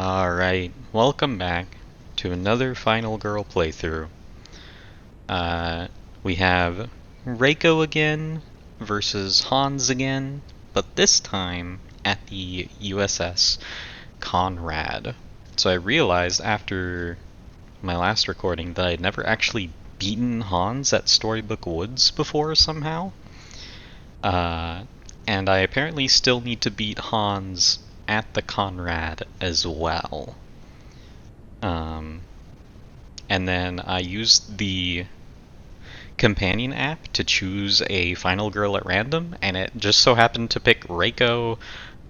Alright, welcome back to another Final Girl playthrough. We have Reiko again versus Hans again, but this time at the USS Konrad. So I realized after my last recording that I'd never actually beaten Hans at Storybook Woods before somehow. And I apparently still need to beat Hans at the Konrad as well. And then I used the companion app to choose a final girl at random, and it just so happened to pick Reiko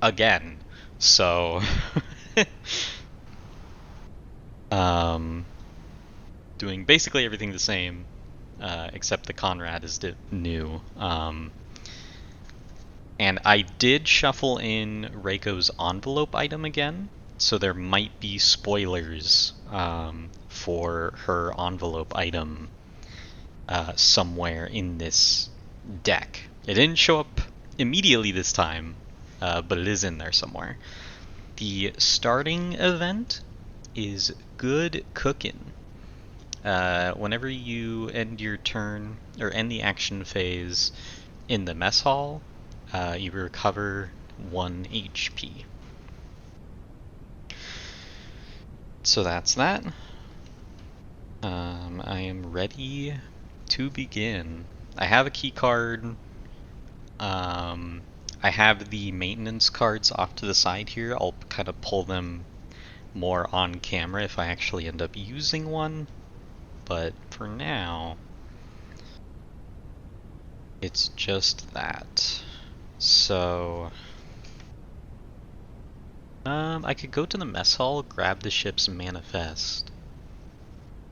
again. So, doing basically everything the same, except the Conrad is new. And I did shuffle in Reiko's envelope item again, so there might be spoilers for her envelope item somewhere in this deck. It didn't show up immediately this time, but it is in there somewhere. The starting event is good cookin'. Whenever you end your turn, or end the action phase in the mess hall, you recover 1 HP. So that's that. I am ready to begin. I have a key card. I have the maintenance cards off to the side here. I'll kind of pull them more on camera if I actually end up using one. But for now, it's just that. So, I could go to the mess hall, grab the ship's manifest,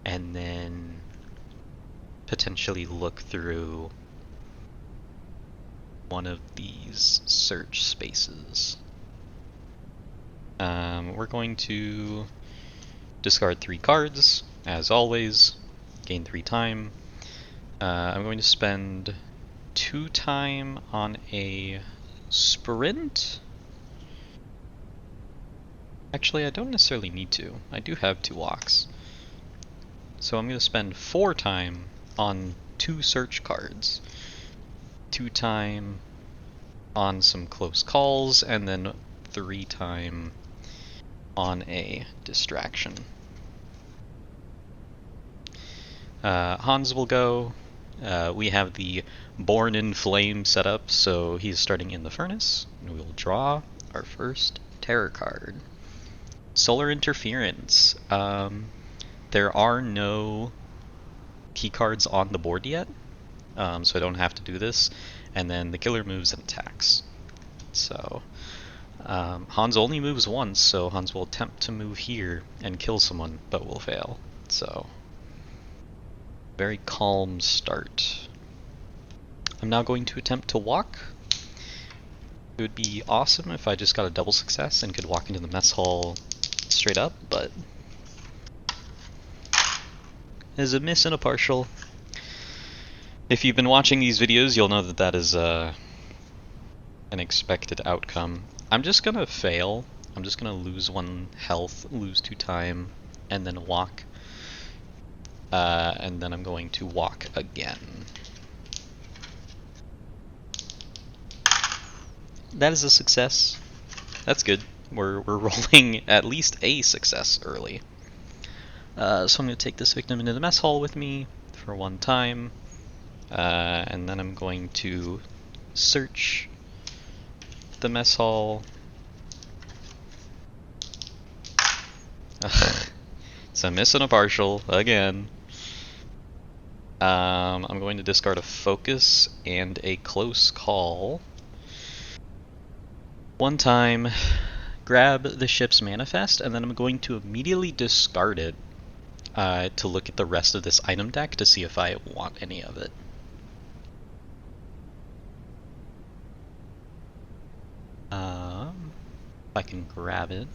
and then potentially look through one of these search spaces. We're going to discard 3 cards, as always, gain 3 time. I'm going to spend 2 time on a sprint. Actually, I don't necessarily need to. I do have 2 walks. So I'm going to spend 4 time on 2 search cards. 2 time on some close calls, and then 3 time on a distraction. Hans will go. We have the Born in Flame set up, so he's starting in the furnace. And we'll draw our first terror card. Solar Interference. There are no key cards on the board yet, so I don't have to do this. And then the killer moves and attacks. So Hans only moves once, so Hans will attempt to move here and kill someone, but will fail. So very calm start. I'm now going to attempt to walk. It would be awesome if I just got a double success and could walk into the mess hall straight up, but is a miss and a partial. If you've been watching these videos, you'll know that that is an expected outcome. I'm just gonna fail. I'm just gonna lose 1 health, lose 2 time, and then walk. And then I'm going to walk again. That is a success. That's good. We're rolling at least a success early. So I'm going to take this victim into the mess hall with me for 1 time. And then I'm going to search the mess hall. It's a miss and a partial again. I'm going to discard a focus and a close call. 1 time, grab the ship's manifest, and then I'm going to immediately discard it to look at the rest of this item deck to see if I want any of it. If I can grab it.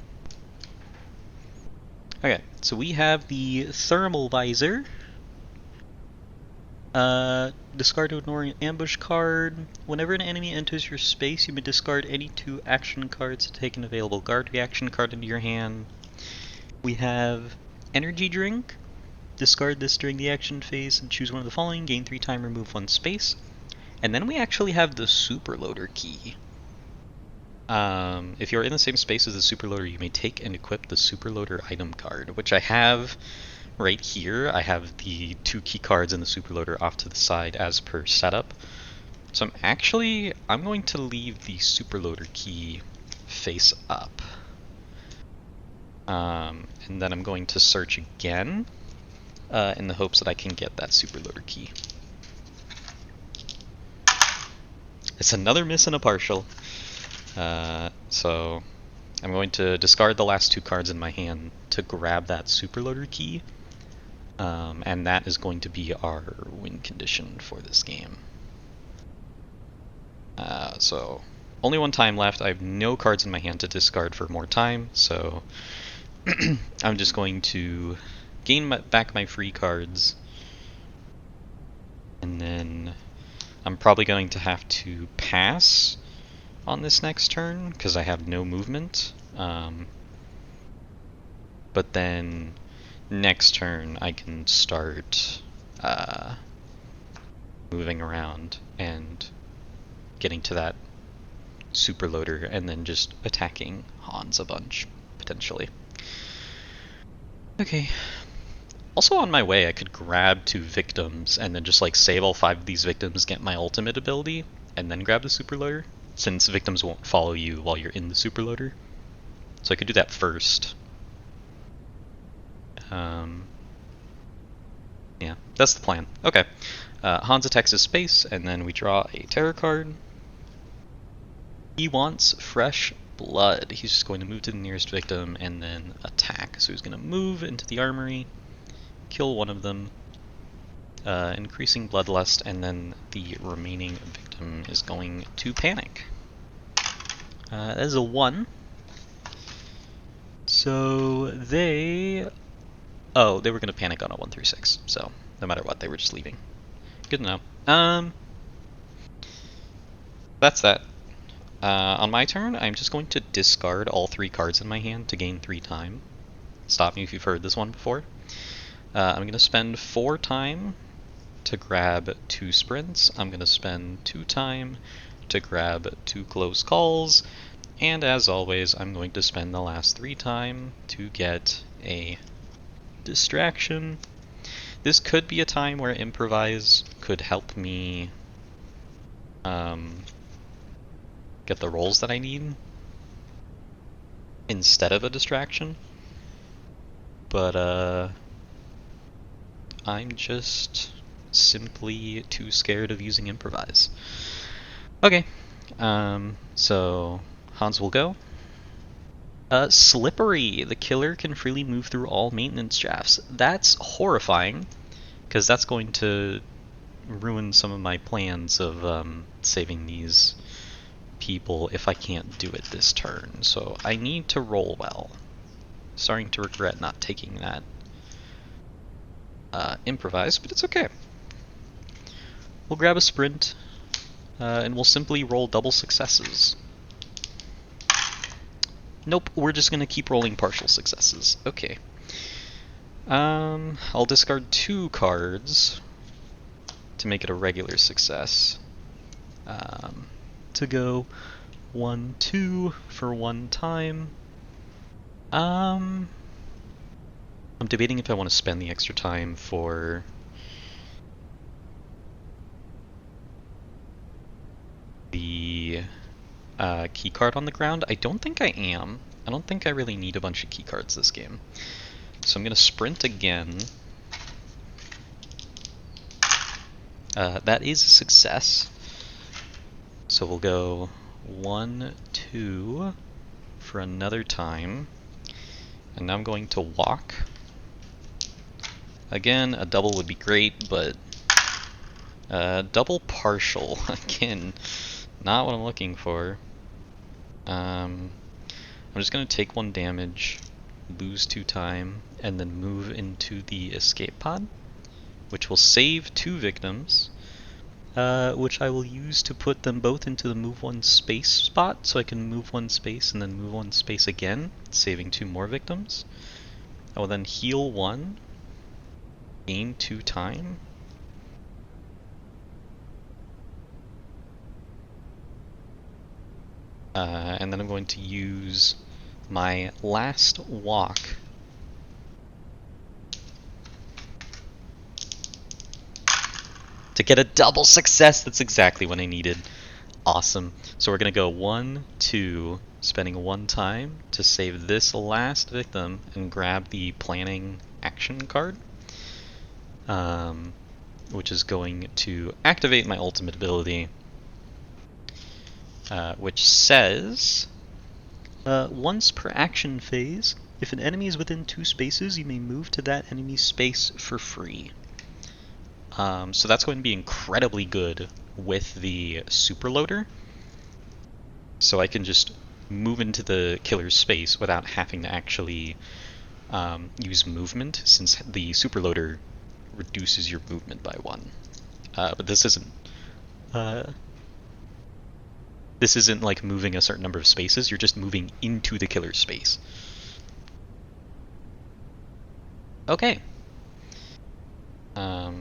Okay, so we have the thermal visor. Discard to ignore an ambush card. Whenever an enemy enters your space, you may discard any 2 action cards to take an available guard reaction card into your hand. We have Energy Drink. Discard this during the action phase and choose one of the following. Gain 3 time, remove 1 space. And then we actually have the Superloader key. If you're in the same space as the Superloader, you may take and equip the Superloader item card, which I have right here. I have the 2 key cards in the Superloader off to the side as per setup. So I'm going to leave the Superloader key face up. And then I'm going to search again in the hopes that I can get that Superloader key. It's another miss and a partial. So I'm going to discard the last 2 cards in my hand to grab that Superloader key. And that is going to be our win condition for this game. So only 1 time left. I have no cards in my hand to discard for more time, so I'm just going to gain back my free cards, and then I'm probably going to have to pass on this next turn because I have no movement. But then next turn I can start moving around and getting to that Superloader and then just attacking Hans a bunch, potentially. Okay. Also on my way, I could grab 2 victims and then just like save all 5 of these victims, get my ultimate ability, and then grab the Superloader, since victims won't follow you while you're in the Superloader. So I could do that first. Yeah, that's the plan. Okay. Hans attacks his space, and then we draw a terror card. He wants fresh blood. He's just going to move to the nearest victim and then attack. So he's going to move into the armory, kill one of them, increasing bloodlust, and then the remaining victim is going to panic. That is a 1. So they... Oh, they were going to panic on a 1 through 6, so no matter what, they were just leaving. Good to know. That's that. On my turn, I'm just going to discard all 3 cards in my hand to gain 3 time. Stop me if you've heard this one before. I'm going to spend 4 time to grab 2 sprints. I'm going to spend 2 time to grab 2 close calls. And as always, I'm going to spend the last 3 time to get a distraction. This could be a time where improvise could help me get the rolls that I need instead of a distraction. But I'm just simply too scared of using improvise. Okay, so Hans will go. Slippery. The killer can freely move through all maintenance shafts. That's horrifying, because that's going to ruin some of my plans of saving these people if I can't do it this turn. So I need to roll well. Starting to regret not taking that improvise, but it's okay. We'll grab a sprint, and we'll simply roll double successes. Nope, we're just going to keep rolling partial successes. Okay. I'll discard 2 cards to make it a regular success. To go 1, 2 for 1 time. I'm debating if I want to spend the extra time for the key card on the ground. I don't think I am. I don't think I really need a bunch of key cards this game. So I'm going to sprint again. That is a success. So we'll go 1, 2 for another time. And now I'm going to walk. Again, a double would be great, but double partial, again, not what I'm looking for. I'm just going to take 1 damage, lose 2 time, and then move into the escape pod, which will save 2 victims, which I will use to put them both into the move 1 space spot, so I can move 1 space and then move 1 space again, saving 2 more victims. I will then heal 1, gain 2 time. And then I'm going to use my last walk to get a double success. That's exactly what I needed. Awesome. So we're going to go 1, 2, spending 1 time to save this last victim and grab the planning action card, which is going to activate my ultimate ability, which says, once per action phase, if an enemy is within 2 spaces, you may move to that enemy's space for free. So that's going to be incredibly good with the superloader. So I can just move into the killer's space without having to actually use movement, since the superloader reduces your movement by 1. But this isn't like moving a certain number of spaces. You're just moving into the killer's space. Okay.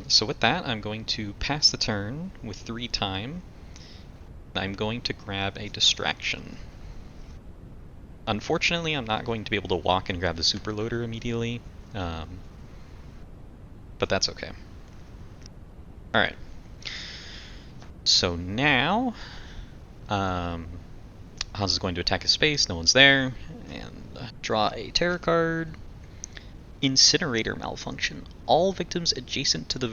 So with that, I'm going to pass the turn with 3 time. I'm going to grab a distraction. Unfortunately, I'm not going to be able to walk and grab the superloader immediately, but that's okay. Alright. So now, Hans is going to attack his space, no one's there, and draw a terror card. Incinerator malfunction. All victims adjacent to the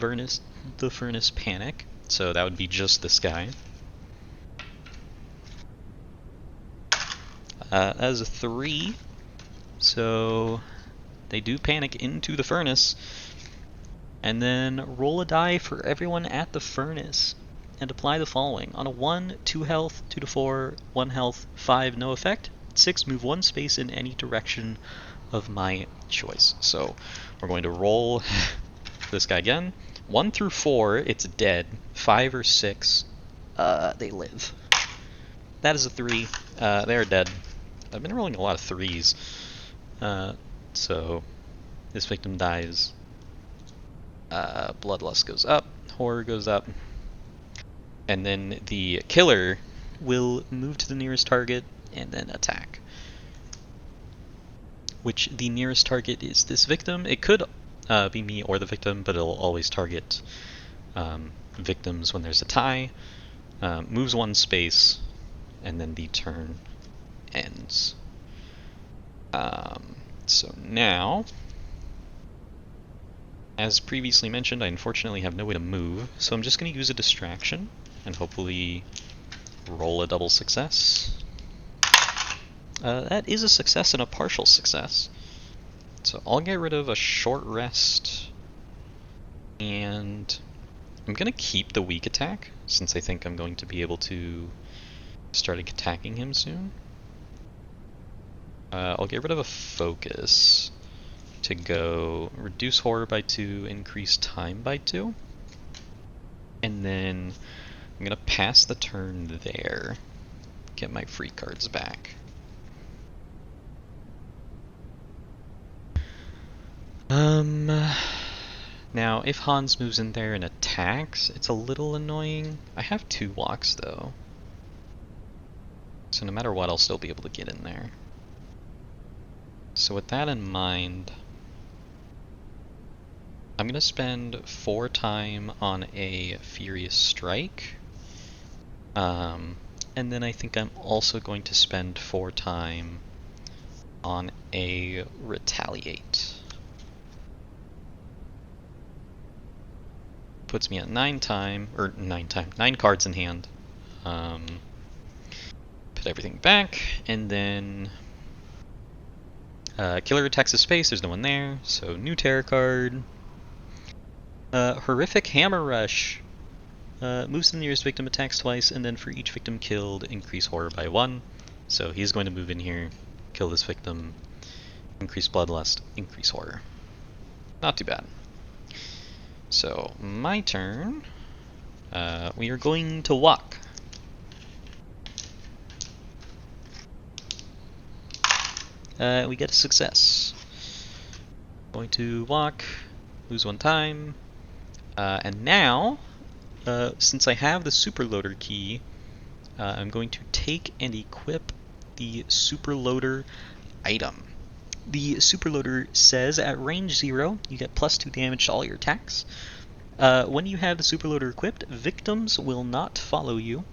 furnace panic. So that would be just this guy. As a 3, so they do panic into the furnace. And then roll a die for everyone at the furnace and apply the following. On a 1, 2 health, 2 to 4, 1 health, 5, no effect. 6, move 1 space in any direction of my choice. So we're going to roll this guy again. 1 through 4, it's dead. 5 or 6, they live. That is a 3. They're dead. I've been rolling a lot of 3s. So this victim dies. Bloodlust goes up. Horror goes up. And then the killer will move to the nearest target and then attack. Which the nearest target is this victim. It could be me or the victim, but it'll always target victims when there's a tie. Moves 1 space, and then the turn ends. So now, as previously mentioned, I unfortunately have no way to move, so I'm just going to use a distraction and hopefully roll a double success. That is a success and a partial success. So I'll get rid of a short rest, and I'm going to keep the weak attack, since I think I'm going to be able to start attacking him soon. I'll get rid of a focus to go reduce horror by 2, increase time by 2. And then I'm going to pass the turn there, get my free cards back. Now, if Hans moves in there and attacks, it's a little annoying. I have 2 walks, though. So no matter what, I'll still be able to get in there. So with that in mind, I'm going to spend 4 time on a Furious Strike. And then I think I'm also going to spend 4 time on a Retaliate. Puts me at 9 cards in hand. Put everything back, and then killer attacks his space, there's no one there, so new terror card. Horrific Hammer Rush. Moves to the nearest victim, attacks twice, and then for each victim killed, increase horror by 1. So he's going to move in here, kill this victim, increase bloodlust, increase horror. Not too bad. So, my turn. We are going to walk. We get a success. Going to walk, lose 1 time, and now, since I have the superloader key, I'm going to take and equip the superloader item. The superloader says at range 0, you get +2 damage to all your attacks. When you have the superloader equipped, victims will not follow you.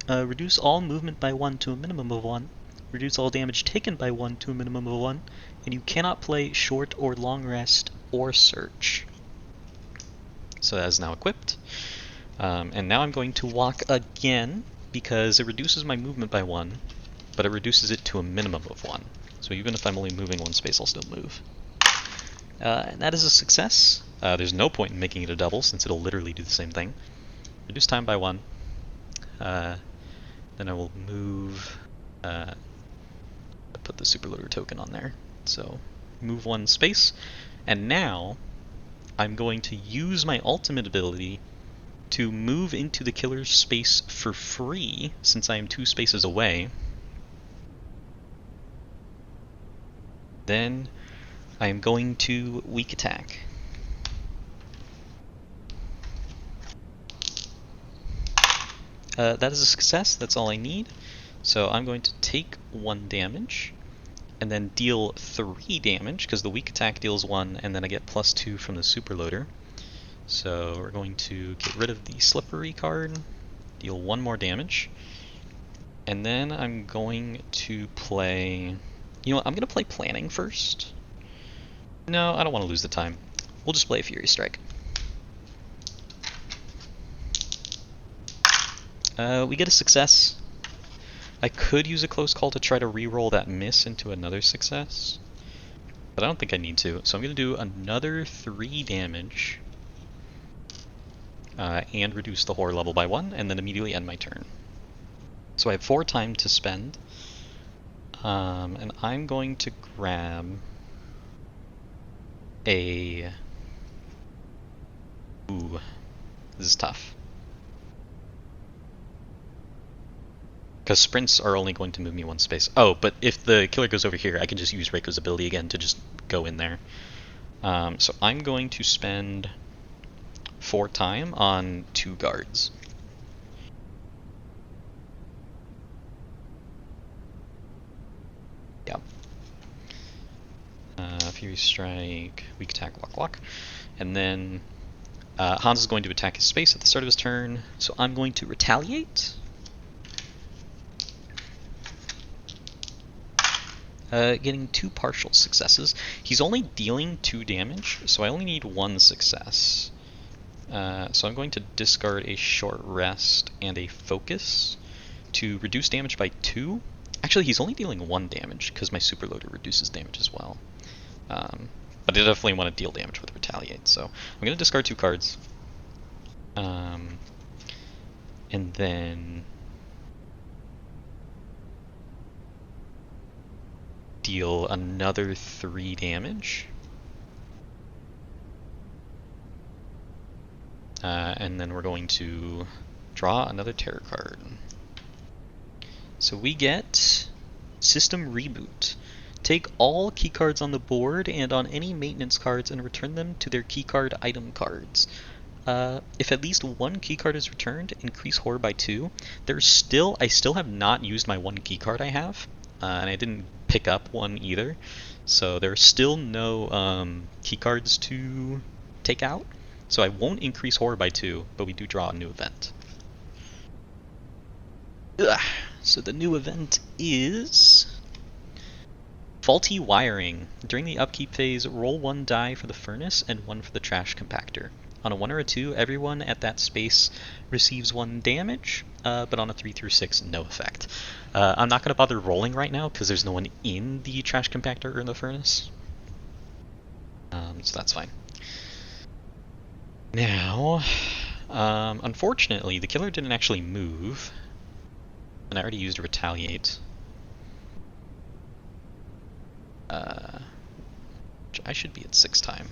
Reduce all movement by 1 to a minimum of 1. Reduce all damage taken by 1 to a minimum of 1. And you cannot play short or long rest or search. So that is now equipped. And now I'm going to walk again because it reduces my movement by 1, but it reduces it to a minimum of 1. So even if I'm only moving 1 space, I'll still move. And that is a success. There's no point in making it a double since it'll literally do the same thing. Reduce time by 1. Then I will move, put the superloader token on there. So move 1 space, and now I'm going to use my ultimate ability to move into the killer's space for free, since I am 2 spaces away. Then I am going to weak attack. That is a success, that's all I need. So I'm going to take 1 damage, and then deal 3 damage, because the weak attack deals 1, and then I get +2 from the superloader. So we're going to get rid of the slippery card, deal 1 more damage, and then I'm going to play... You know what, I'm going to play Planning first. No, I don't want to lose the time. We'll just play a Fury Strike. We get a success. I could use a close call to try to re-roll that miss into another success, but I don't think I need to. So I'm going to do another 3 damage and reduce the horror level by 1, and then immediately end my turn. So I have 4 time to spend, and I'm going to grab a... Ooh, this is tough. Because sprints are only going to move me 1 space. Oh, but if the killer goes over here, I can just use Reiko's ability again to just go in there. So I'm going to spend 4 time on 2 guards. Yeah. Fury Strike, Weak Attack, Walk, Walk. And then Hans is going to attack his space at the start of his turn, so I'm going to retaliate. Getting 2 partial successes. He's only dealing 2 damage, so I only need 1 success. So I'm going to discard a short rest and a focus to reduce damage by 2. Actually, he's only dealing 1 damage because my superloader reduces damage as well. But I definitely want to deal damage with retaliate, so I'm going to discard 2 cards. And then deal another 3 damage. And then we're going to draw another terror card. So we get System Reboot. Take all keycards on the board and on any maintenance cards and return them to their keycard item cards. If at least 1 keycard is returned, increase horror by 2. I still have not used my 1 keycard I have, and I didn't pick up 1 either. So there are still no keycards to take out. So I won't increase horror by 2, but we do draw a new event. Ugh. So the new event is Faulty Wiring. During the upkeep phase, roll 1 die for the furnace and 1 for the trash compactor. On a 1 or a 2, everyone at that space receives 1 damage, but on a 3 through 6, no effect. I'm not going to bother rolling right now because there's no one in the trash compactor or in the furnace. So that's fine. Now, unfortunately, the killer didn't actually move, and I already used Retaliate. I should be at 6 time.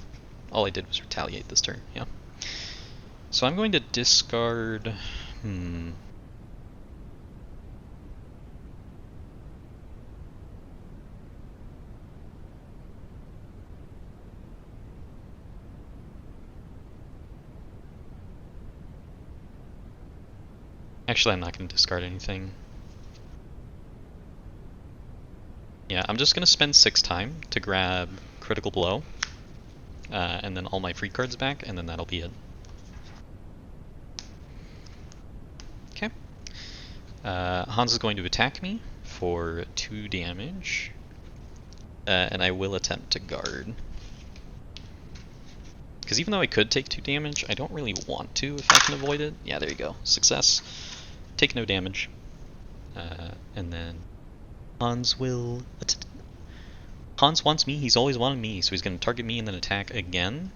All I did was Retaliate this turn, yeah. So I'm going to discard... Actually, I'm not going to discard anything. Yeah, I'm just going to spend 6 time to grab Critical Blow, and then all my free cards back, and then that'll be it. Okay. Hans is going to attack me for 2 damage, and I will attempt to guard. Because even though I could take 2 damage, I don't really want to if I can avoid it. Yeah, there you go. Success. Take no damage. And then Hans will... Hans wants me. He's always wanted me, so he's going to target me and then attack again.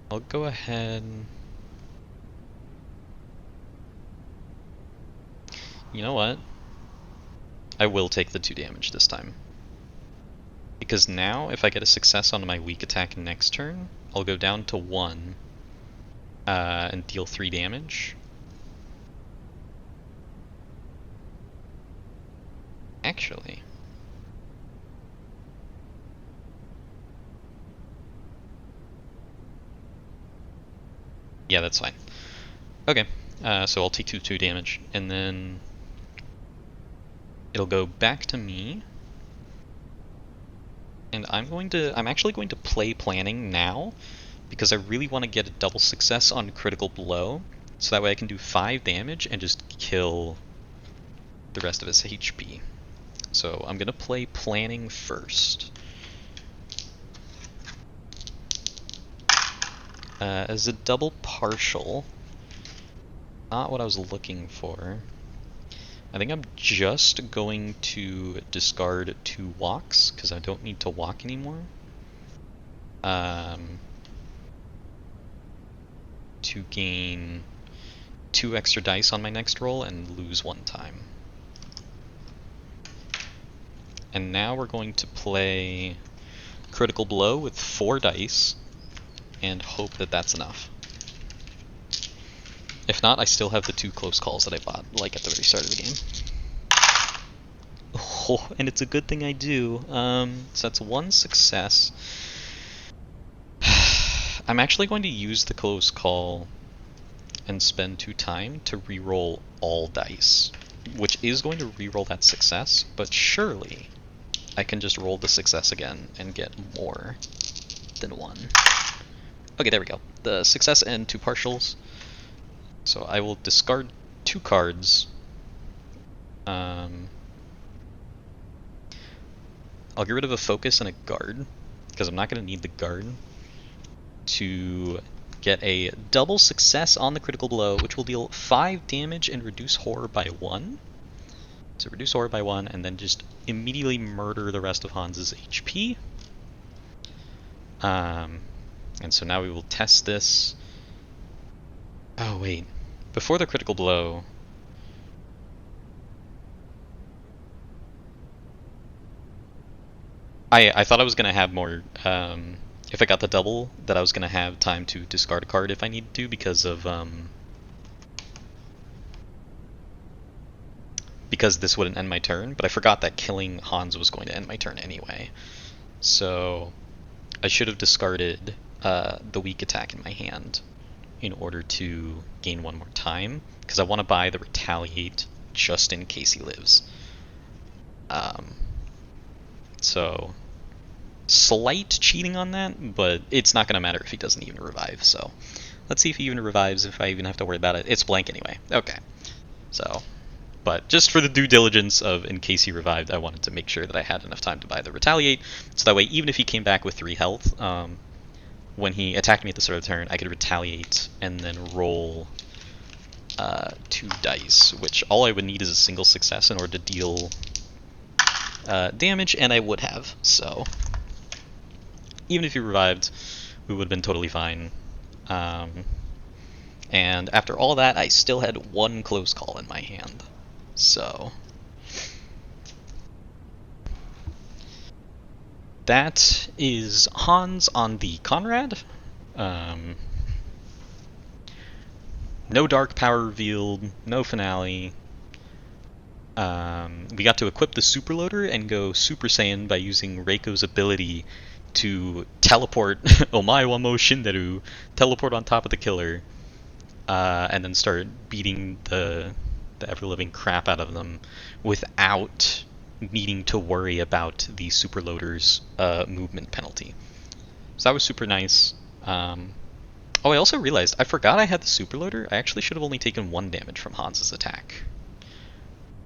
I'll go ahead... You know what? I will take the 2 damage this time. Because now, if I get a success on my weak attack next turn, I'll go down to 1 and deal 3 damage. Actually... Yeah, that's fine. Okay, so I'll take 2 damage, and then it'll go back to me. And I'm actually going to play planning now, because I really want to get a double success on Critical Blow, so that way I can do 5 damage and just kill the rest of his HP. So I'm going to play planning first. As a double partial, not what I was looking for. I think I'm just going to discard 2 walks, because I don't need to walk anymore. To gain 2 extra dice on my next roll and lose 1 time. And now we're going to play Critical Blow with 4 dice, and hope that that's enough. If not, I still have the 2 close calls that I bought, like at the very start of the game. Oh, and it's a good thing I do. So that's 1 success. I'm actually going to use the close call and spend 2 time to reroll all dice, which is going to reroll that success, but surely I can just roll the success again and get more than 1. Okay, there we go. The success and 2 partials. So I will discard 2 cards. I'll get rid of a focus and a guard, because I'm not going to need the guard, to get a double success on the Critical Blow, which will deal 5 damage and reduce horror by 1. So reduce horror by 1, and then just immediately murder the rest of Hans's HP. And so now we will test this. Oh wait, before the Critical Blow... I thought I was going to have more, if I got the double, that I was going to have time to discard a card if I needed to, because of, because this wouldn't end my turn, but I forgot that killing Hans was going to end my turn anyway. So I should have discarded the weak attack in my hand in order to gain 1 more time, because I want to buy the Retaliate just in case he lives. So slight cheating on that, but it's not going to matter if he doesn't even revive. So let's see if he even revives, if I even have to worry about it. It's blank anyway. Okay. So, but just for the due diligence of in case he revived, I wanted to make sure that I had enough time to buy the Retaliate, so that way even if he came back with 3 health, when he attacked me at the start of the turn, I could retaliate and then roll 2 dice, which all I would need is a single success in order to deal damage, and I would have. So even if he revived, we would have been totally fine. And after all that, I still had 1 close call in my hand. So that is Hans on the Konrad. No dark power revealed, no finale. We got to equip the Superloader and go Super Saiyan by using Reiko's ability to teleport Omae mo Shinderu, teleport on top of the killer, and then start beating the ever living crap out of them without needing to worry about the superloader's movement penalty. So that was super nice. Oh, I also realized I forgot I had the superloader. I actually should have only taken 1 damage from Hans's attack.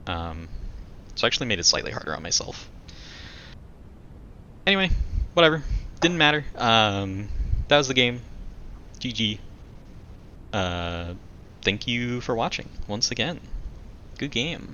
So I actually made it slightly harder on myself. Anyway, whatever. Didn't matter. That was the game. GG. Thank you for watching once again. Good game.